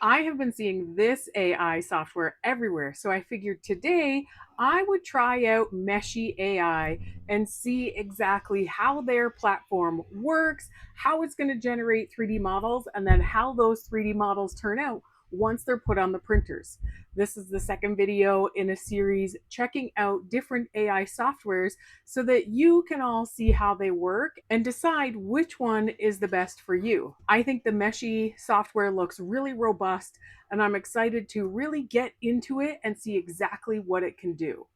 I have been seeing this AI software everywhere, so I figured today I would try out MeshyAI and see exactly how their platform works, how it's going to generate 3D models, and then how those 3D models turn out once they're put on the printers. This is the second video in a series checking out different AI softwares so that you can all see how they work and decide which one is the best for you. I think the Meshy software looks really robust, and I'm excited to really get into it and see exactly what it can do.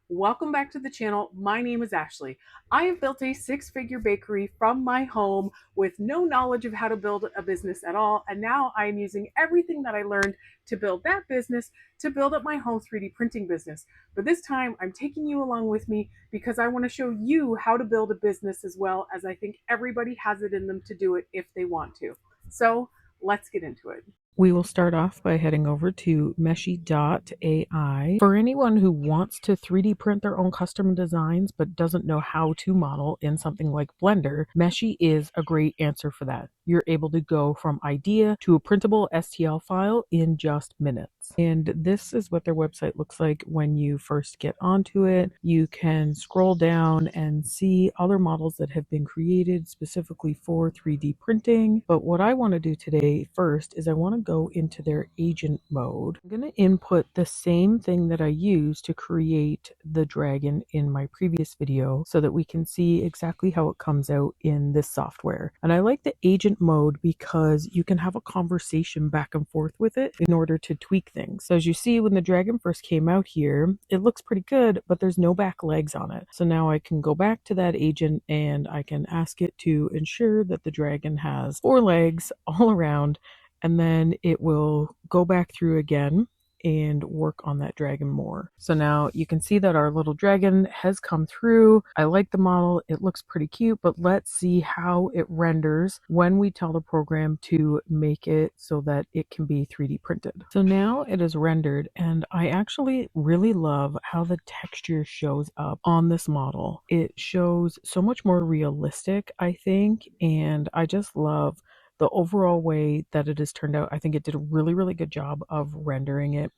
Welcome back to the channel. My name is Ashley. I have built a six-figure bakery from my home with no knowledge of how to build a business at all. And now I am using everything that I learned to build that business to build up my home 3D printing business. But this time I'm taking you along with me because I want to show you how to build a business as well, as I think everybody has it in them to do it if they want to. So let's get into it. We will start off by heading over to Meshy.ai. For anyone who wants to 3D print their own custom designs but doesn't know how to model in something like Blender, Meshy is a great answer for that. You're able to go from idea to a printable STL file in just minutes. And this is what their website looks like when you first get onto it. You can scroll down and see other models that have been created specifically for 3D printing. But what I want to do today first is I want to go into their agent mode. I'm going to input the same thing that I used to create the dragon in my previous video so that we can see exactly how it comes out in this software. And I like the agent mode because you can have a conversation back and forth with it in order to tweak things. So as you see, when the dragon first came out here, it looks pretty good, but there's no back legs on it. So now I can go back to that agent and I can ask it to ensure that the dragon has 4 legs all around, and then it will go back through again and work on that dragon more. So now you can see that our little dragon has come through. I like the model. It looks pretty cute, but let's see how it renders when we tell the program to make it so that it can be 3D printed. So now it is rendered, and I actually really love how the texture shows up on this model. It shows so much more realistic, I think, and I just love the overall way that it has turned out. I think it did a really, really good job of rendering it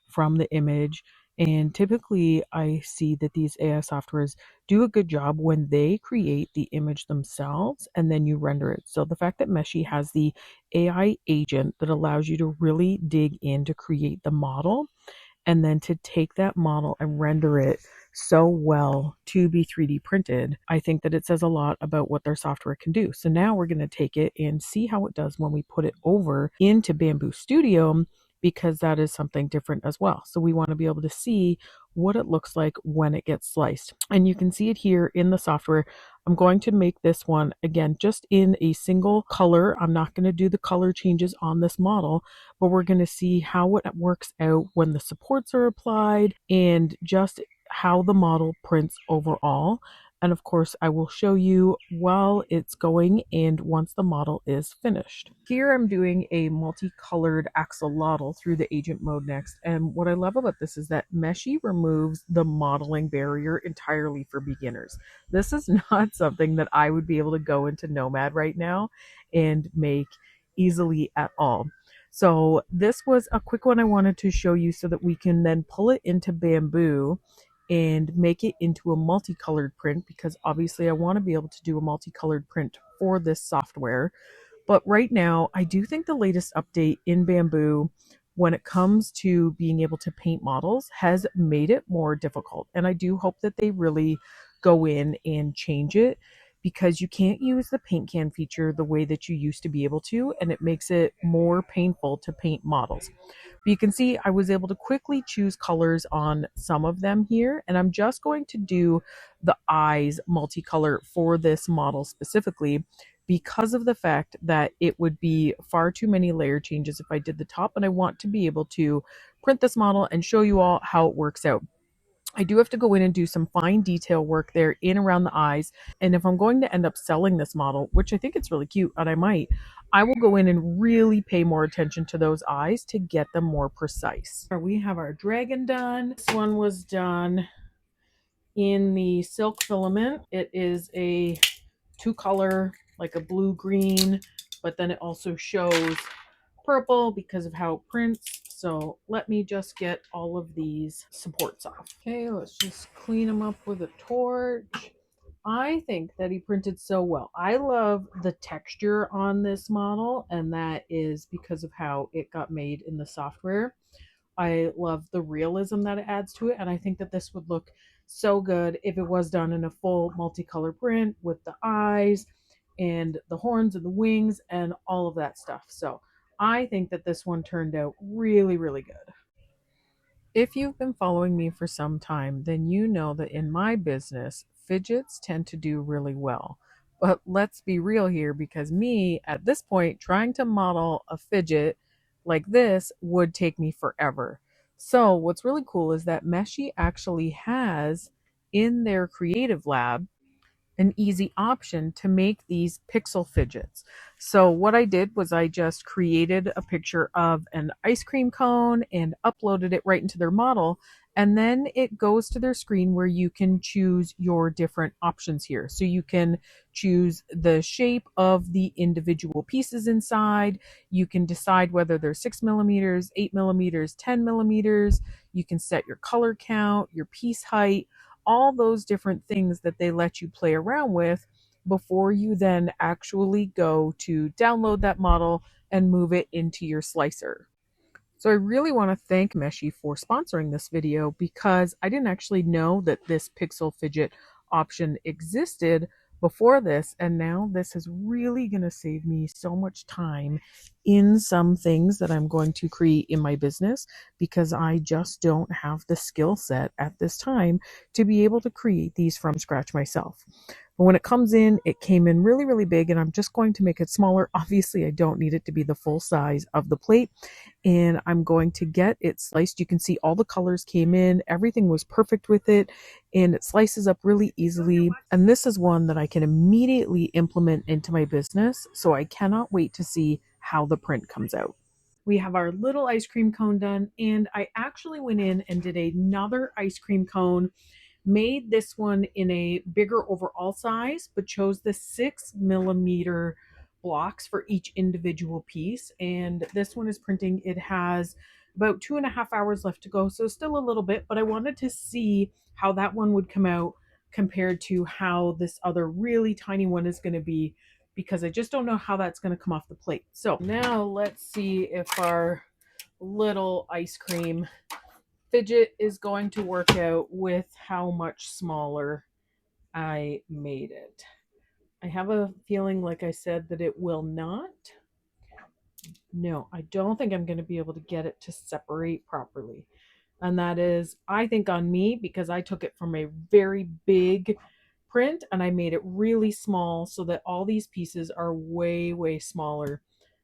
from the image. And typically, I see that these AI softwares do a good job when they create the image themselves and then you render it. So the fact that Meshy has the AI agent that allows you to really dig in to create the model and then to take that model and render it so well to be 3D printed, I think that it says a lot about what their software can do. So now we're going to take it and see how it does when we put it over into Bambu Studio, because that is something different as well. So we want to be able to see what it looks like when it gets sliced. And you can see it here in the software. I'm going to make this one, again, just in a single color. I'm not going to do the color changes on this model, but we're going to see how it works out when the supports are applied and just how the model prints overall. And of course, I will show you while it's going and once the model is finished. Here I'm doing a multicolored axolotl through the agent mode next. And what I love about this is that Meshy removes the modeling barrier entirely for beginners. This is not something that I would be able to go into Nomad right now and make easily at all. So this was a quick one I wanted to show you so that we can then pull it into Bambu and make it into a multicolored print, because obviously I want to be able to do a multicolored print for this software. But right now, I do think the latest update in Bambu when it comes to being able to paint models has made it more difficult. And I do hope that they really go in and change it, because you can't use the paint can feature the way that you used to be able to, and it makes it more painful to paint models. But you can see I was able to quickly choose colors on some of them here, and I'm just going to do the eyes multicolor for this model specifically because of the fact that it would be far too many layer changes if I did the top, and I want to be able to print this model and show you all how it works out. I do have to go in and do some fine detail work there in around the eyes. And if I'm going to end up selling this model, which I think it's really cute, and I might, I will go in and really pay more attention to those eyes to get them more precise. We have our dragon done. This one was done in the silk filament. It is a 2-color, like a blue green, but then it also shows purple because of how it prints. So let me just get all of these supports off. Okay, let's just clean them up with a torch. I think that he printed so well. I love the texture on this model, and that is because of how it got made in the software. I love the realism that it adds to it, and I think that this would look so good if it was done in a full multicolor print with the eyes and the horns and the wings and all of that stuff. So I think that this one turned out really, really good. If you've been following me for some time, then you know that in my business, fidgets tend to do really well. But let's be real here, because me, at this point, trying to model a fidget like this would take me forever. So, what's really cool is that Meshy actually has in their creative lab an easy option to make these pixel fidgets. So what I did was I just created a picture of an ice cream cone and uploaded it right into their model. And then it goes to their screen where you can choose your different options here. So you can choose the shape of the individual pieces inside. You can decide whether they're 6 millimeters, 8 millimeters, 10 millimeters. You can set your color count, your piece height, all those different things that they let you play around with before you then actually go to download that model and move it into your slicer. So I really want to thank Meshy for sponsoring this video, because I didn't actually know that this pixel fidget option existed before this, and now this is really going to save me so much time in some things that I'm going to create in my business, because I just don't have the skill set at this time to be able to create these from scratch myself. But when it comes in, it came in really, really big, and I'm just going to make it smaller. Obviously, I don't need it to be the full size of the plate, and I'm going to get it sliced. You can see all the colors came in, everything was perfect with it, and it slices up really easily. And this is one that I can immediately implement into my business, so I cannot wait to see how the print comes out. We have our little ice cream cone done, and I actually went in and did another ice cream cone, made this one in a bigger overall size, but chose the 6 millimeter blocks for each individual piece. And this one is printing. It has about 2.5 hours left to go, so still a little bit, but I wanted to see how that one would come out compared to how this other really tiny one is going to be, because I just don't know how that's going to come off the plate. So now let's see if our little ice cream fidget is going to work out with how much smaller I made it. I have a feeling, like I said, that it will not. No, I don't think I'm going to be able to get it to separate properly. And that is, I think, on me, because I took it from a very big print and I made it really small so that all these pieces are way, way smaller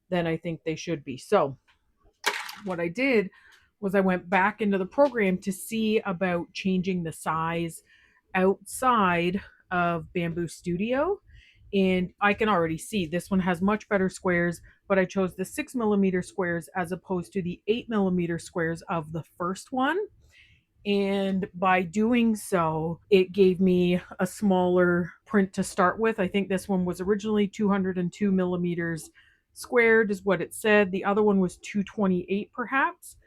than I think they should be. So what I did was I went back into the program to see about changing the size outside of Bambu Studio. And I can already see this one has much better squares, but I chose the 6 millimeter squares as opposed to the 8 millimeter squares of the first one. And by doing so, it gave me a smaller print to start with. I think this one was originally 202 millimeters squared, is what it said. The other one was 228 perhaps,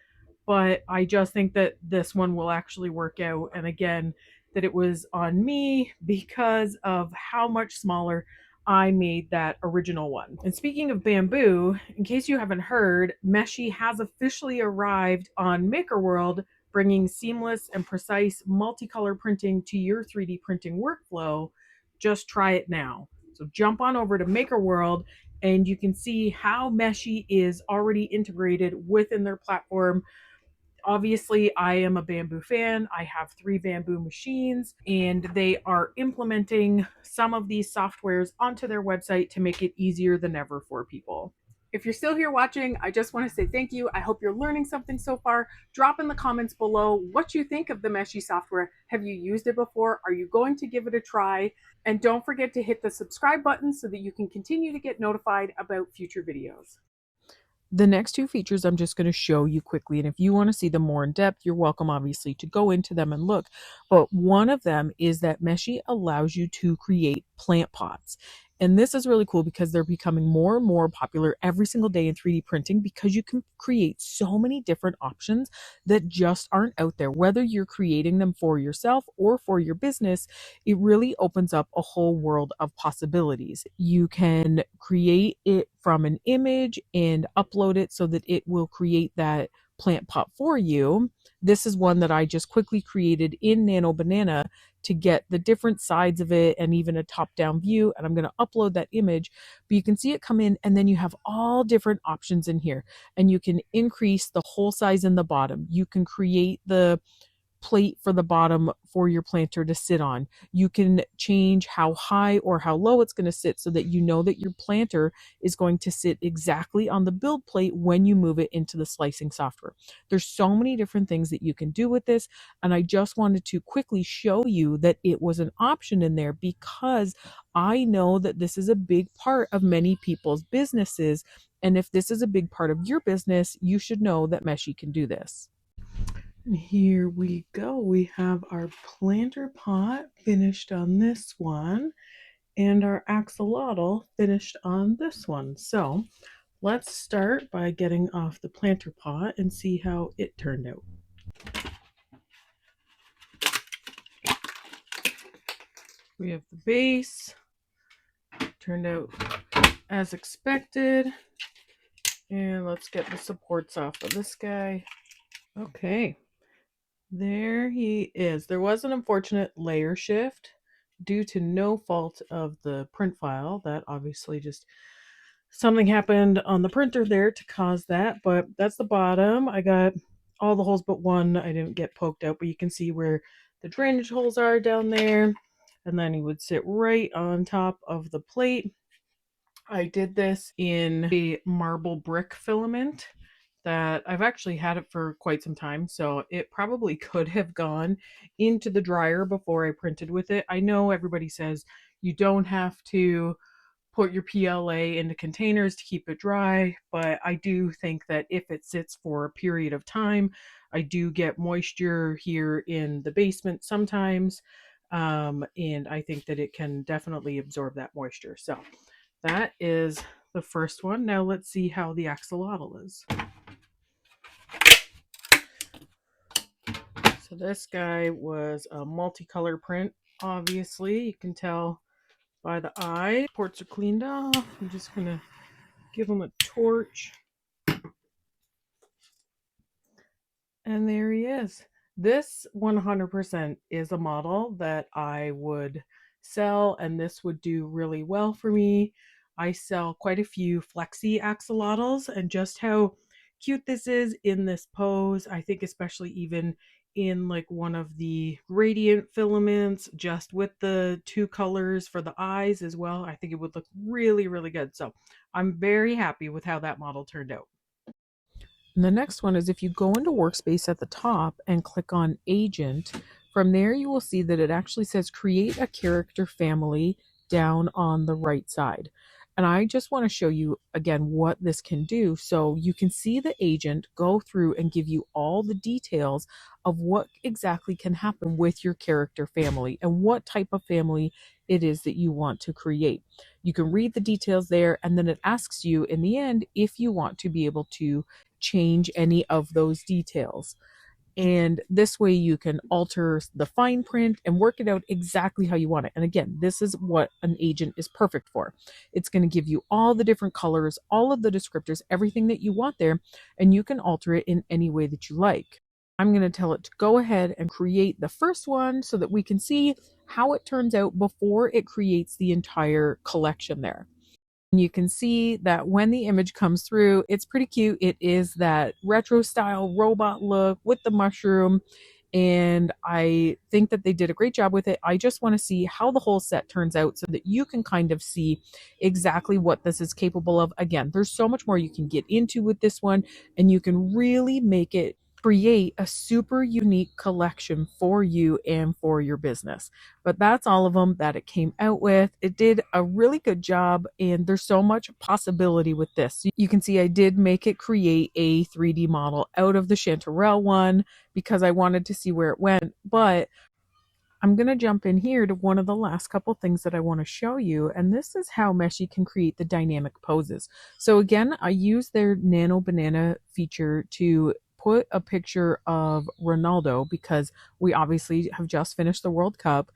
but I just think that this one will actually work out. And again, that it was on me because of how much smaller I made that original one. And speaking of Bambu, in case you haven't heard, Meshy has officially arrived on MakerWorld, bringing seamless and precise multicolor printing to your 3D printing workflow. Just try it now. So jump on over to MakerWorld and you can see how Meshy is already integrated within their platform. Obviously, I am a Bambu fan. I have 3 Bambu machines, and they are implementing some of these softwares onto their website to make it easier than ever for people. If you're still here watching, I just want to say thank you. I hope you're learning something so far. Drop in the comments below what you think of the Meshy software. Have you used it before? Are you going to give it a try? And don't forget to hit the subscribe button so that you can continue to get notified about future videos. The next 2 features I'm just going to show you quickly, and if you want to see them more in depth, you're welcome obviously to go into them and look. But one of them is that Meshy allows you to create plant pots. And this is really cool because they're becoming more and more popular every single day in 3D printing because you can create so many different options that just aren't out there. Whether you're creating them for yourself or for your business, it really opens up a whole world of possibilities. You can create it from an image and upload it so that it will create that plant pot for you. This is one that I just quickly created in Nano Banana to get the different sides of it and even a top-down view, and I'm going to upload that image. But you can see it come in, and then you have all different options in here, and you can increase the hole size in the bottom. You can create the plate for the bottom for your planter to sit on. You can change how high or how low it's going to sit so that you know that your planter is going to sit exactly on the build plate when you move it into the slicing software. There's so many different things that you can do with this, and I just wanted to quickly show you that it was an option in there because I know that this is a big part of many people's businesses, and if this is a big part of your business, you should know that Meshy can do this. And here we go. We have our planter pot finished on this one and our axolotl finished on this one. So let's start by getting off the planter pot and see how it turned out. We have the base, turned out as expected. And let's get the supports off of this guy. Okay. There he is. There was an unfortunate layer shift due to no fault of the print file. That obviously just something happened on the printer there to cause that, but that's the bottom. I got all the holes but one. I didn't get poked out, but you can see where the drainage holes are down there. And then he would sit right on top of the plate. I did this in a marble brick filament that I've actually had it for quite some time, so it probably could have gone into the dryer before I printed with it. I know everybody says you don't have to put your PLA into containers to keep it dry, but I do think that if it sits for a period of time, I do get moisture here in the basement sometimes, and I think that it can definitely absorb that moisture. So that is the first one. Now let's see how the axolotl is. So this guy was a multicolor print, obviously. You can tell by the eye. Ports are cleaned off. I'm just going to give him a torch. And there he is. This 100% is a model that I would sell, and this would do really well for me. I sell quite a few flexi axolotls, and just how cute this is in this pose. I think especially even in like one of the gradient filaments, just with the two colors for the eyes as well, I think it would look really, really good. So I'm very happy with how that model turned out. And the next one is if you go into Workspace at the top and click on Agent, from there you will see that it actually says create a character family down on the right side. And I just want to show you again what this can do. So you can see the agent go through and give you all the details of what exactly can happen with your character family and what type of family it is that you want to create. You can read the details there, and then it asks you in the end if you want to be able to change any of those details. And this way you can alter the fine print and work it out exactly how you want it. And again, this is what an agent is perfect for. It's going to give you all the different colors, all of the descriptors, everything that you want there, and you can alter it in any way that you like. I'm going to tell it to go ahead and create the first one so that we can see how it turns out before it creates the entire collection there. And you can see that when the image comes through, it's pretty cute. It is that retro style robot look with the mushroom. And I think that they did a great job with it. I just want to see how the whole set turns out so that you can kind of see exactly what this is capable of. Again, there's so much more you can get into with this one, and you can really make it create a super unique collection for you and for your business. But that's all of them that it came out with. It did a really good job, and there's so much possibility with this. You can see I did make it create a 3D model out of the chanterelle one because I wanted to see where it went. But I'm going to jump in here to one of the last couple things that I want to show you, and this is how Meshy can create the dynamic poses. So again, I use their Nano Banana feature to put a picture of Ronaldo because we obviously have just finished the World Cup,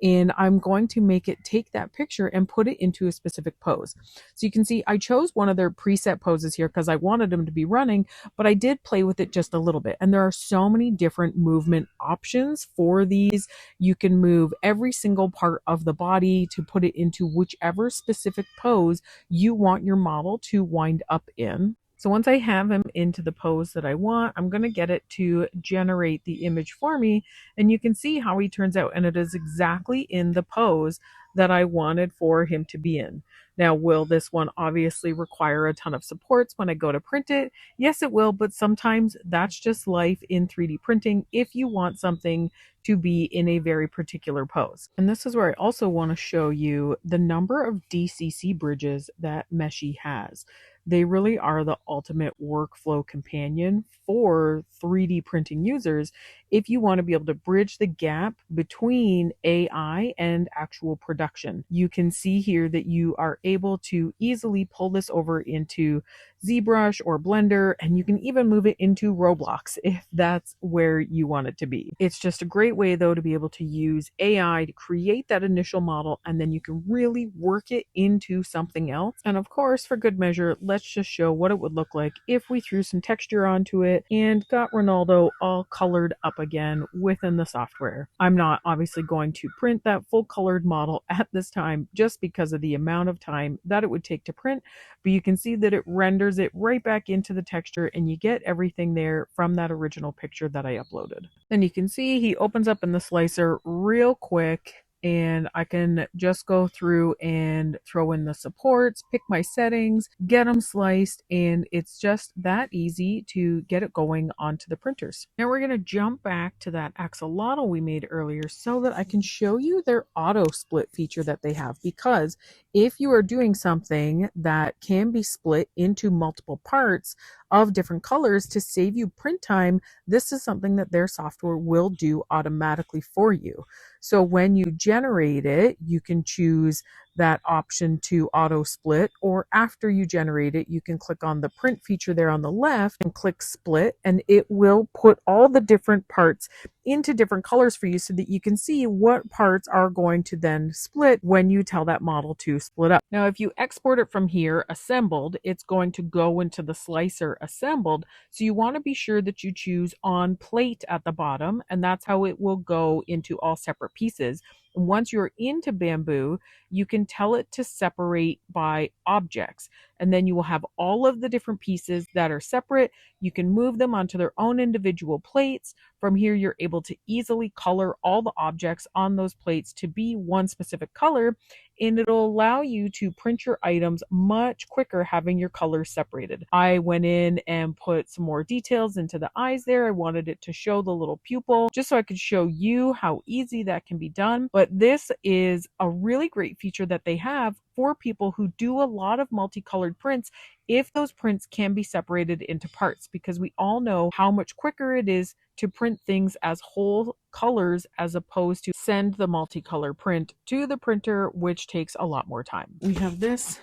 and I'm going to make it take that picture and put it into a specific pose. So you can see I chose one of their preset poses here because I wanted them to be running, but I did play with it just a little bit. And there are so many different movement options for these. You can move every single part of the body to put it into whichever specific pose you want your model to wind up in. So once I have him into the pose that I want, I'm going to get it to generate the image for me. And you can see how he turns out. And it is exactly in the pose that I wanted for him to be in. Now, will this one obviously require a ton of supports when I go to print it? Yes, it will, but sometimes that's just life in 3D printing if you want something to be in a very particular pose. And this is where I also want to show you the number of DCC bridges that Meshy has. They really are the ultimate workflow companion for 3D printing users if you want to be able to bridge the gap between AI and actual production. You can see here that you are able to easily pull this over into ZBrush or Blender, and you can even move it into Roblox if that's where you want it to be. It's just a great way though to be able to use AI to create that initial model, and then you can really work it into something else. And of course, for good measure, let's just show what it would look like if we threw some texture onto it and got Ronaldo all colored up again within the software. I'm not obviously going to print that full colored model at this time just because of the amount of time that it would take to print, but you can see that it renders it right back into the texture and you get everything there from that original picture that I uploaded. Then you can see he opens up in the slicer real quick, and I can just go through and throw in the supports, pick my settings, get them sliced, and it's just that easy to get it going onto the printers. Now we're going to jump back to that axolotl we made earlier so that I can show you their auto split feature that they have, because if you are doing something that can be split into multiple parts of different colors to save you print time, this is something that their software will do automatically for you. So when you generate it, you can choose that option to auto split, or after you generate it, you can click on the print feature there on the left and click split, and it will put all the different parts into different colors for you so that you can see what parts are going to then split when you tell that model to split up. Now, if you export it from here assembled, it's going to go into the slicer assembled. So you want to be sure that you choose on plate at the bottom, and that's how it will go into all separate pieces. And once you're into Bambu, you can tell it to separate by objects, and then you will have all of the different pieces that are separate. You can move them onto their own individual plates. From here, you're able to easily color all the objects on those plates to be one specific color, and it'll allow you to print your items much quicker having your colors separated. I went in and put some more details into the eyes there. I wanted it to show the little pupil just so I could show you how easy that can be done. But this is a really great feature that they have for people who do a lot of multicolored prints, if those prints can be separated into parts, because we all know how much quicker it is to print things as whole colors as opposed to send the multicolor print to the printer, which takes a lot more time. We have this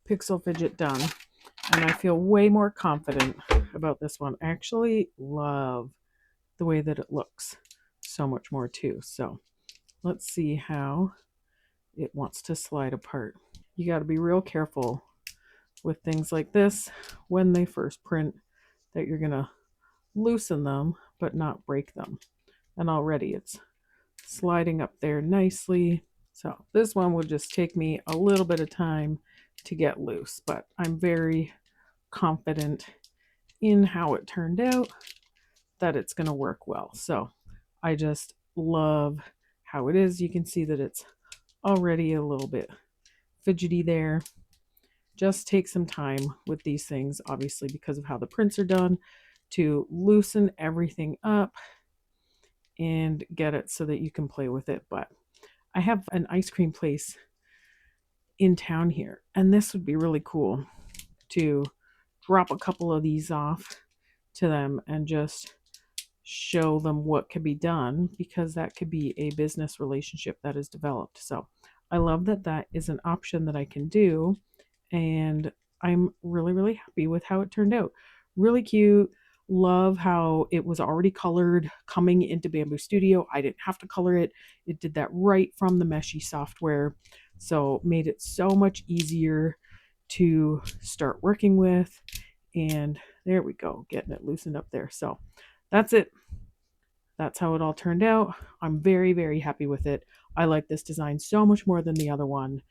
pixel fidget done, and I feel way more confident about this one. I actually love the way that it looks so much more too. So let's see how it wants to slide apart. You got to be real careful with things like this when they first print, that you're going to loosen them but not break them. And already it's sliding up there nicely. So this one will just take me a little bit of time to get loose, but I'm very confident in how it turned out, that it's going to work well. So I just love how it is. You can see that it's already a little bit fidgety there. Just take some time with these things, obviously, because of how the prints are done, to loosen everything up and get it so that you can play with it. But I have an ice cream place in town here, and this would be really cool to drop a couple of these off to them and just show them what can be done, because that could be a business relationship that is developed. So I love that that is an option that I can do. And I'm really, really happy with how it turned out. Really cute. Love how it was already colored coming into Bambu Studio. I didn't have to color it. It did that right from the Meshy software. So made it so much easier to start working with. And there we go, getting it loosened up there. So that's it. That's how it all turned out. I'm very, very happy with it. I like this design so much more than the other one.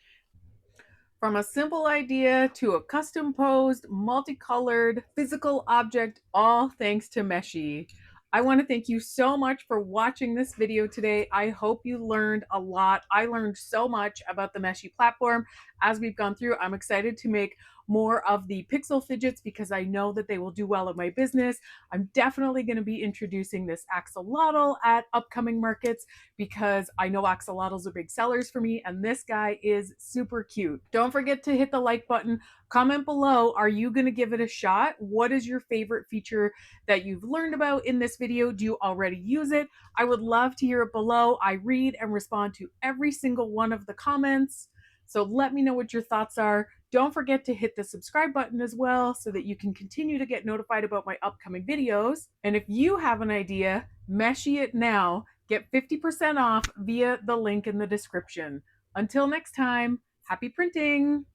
From a simple idea to a custom posed, multicolored physical object, all thanks to Meshy. I want to thank you so much for watching this video today. I hope you learned a lot. I learned so much about the Meshy platform as we've gone through. I'm excited to make more of the pixel fidgets because I know that they will do well in my business. I'm definitely going to be introducing this axolotl at upcoming markets because I know axolotls are big sellers for me, and this guy is super cute. Don't forget to hit the like button. Comment below, are you going to give it a shot? What is your favorite feature that you've learned about in this video? Do you already use it? I would love to hear it below. I read and respond to every single one of the comments. So let me know what your thoughts are. Don't forget to hit the subscribe button as well so that you can continue to get notified about my upcoming videos. And if you have an idea, meshy it now. Get 50% off via the link in the description. Until next time, happy printing!